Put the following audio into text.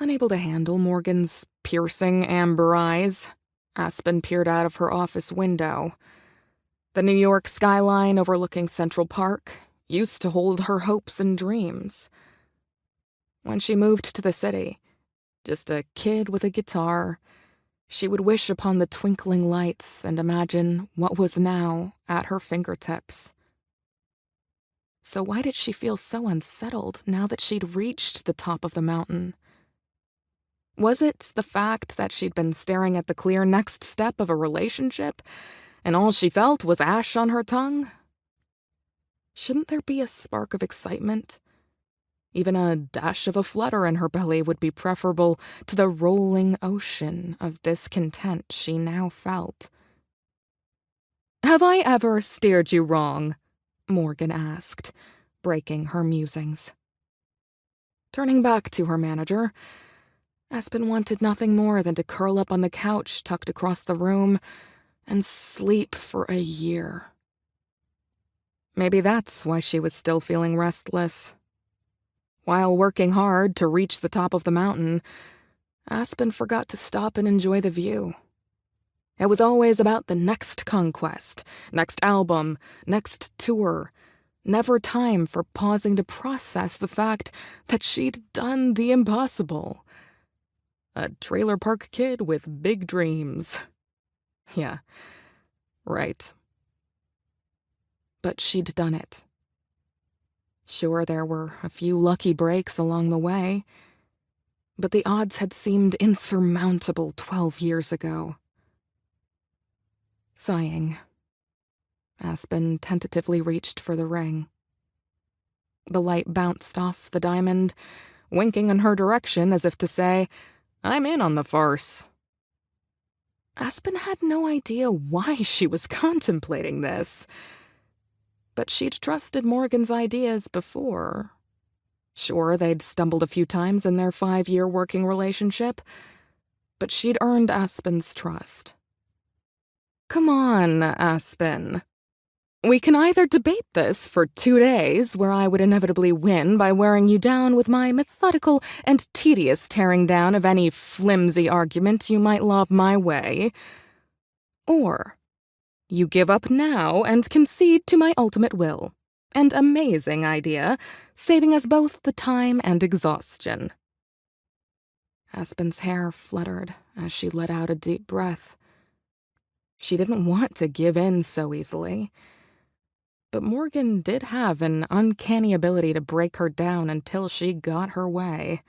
Unable to handle Morgan's piercing amber eyes, Aspen peered out of her office window. The New York skyline overlooking Central Park used to hold her hopes and dreams. When she moved to the city, just a kid with a guitar, she would wish upon the twinkling lights and imagine what was now at her fingertips. So why did she feel so unsettled now that she'd reached the top of the mountain? Was it the fact that she'd been staring at the clear next step of a relationship, and all she felt was ash on her tongue? Shouldn't there be a spark of excitement? Even a dash of a flutter in her belly would be preferable to the rolling ocean of discontent she now felt. "Have I ever steered you wrong?" Morgan asked, breaking her musings. Turning back to her manager, Aspen wanted nothing more than to curl up on the couch tucked across the room and sleep for a year. Maybe that's why she was still feeling restless. While working hard to reach the top of the mountain, Aspen forgot to stop and enjoy the view. It was always about the next conquest, next album, next tour. Never time for pausing to process the fact that she'd done the impossible. A trailer park kid with big dreams. Yeah, right. But she'd done it. Sure, there were a few lucky breaks along the way, but the odds had seemed insurmountable 12 years ago. Sighing, Aspen tentatively reached for the ring. The light bounced off the diamond, winking in her direction as if to say, "I'm in on the farce." Aspen had no idea why she was contemplating this, but she'd trusted Morgan's ideas before. Sure, they'd stumbled a few times in their 5-year working relationship, but she'd earned Aspen's trust. "Come on, Aspen. We can either debate this for 2 days, where I would inevitably win by wearing you down with my methodical and tedious tearing down of any flimsy argument you might lob my way. Or you give up now and concede to my ultimate will. An amazing idea, saving us both the time and exhaustion." Aspen's hair fluttered as she let out a deep breath. She didn't want to give in so easily. But Morgan did have an uncanny ability to break her down until she got her way.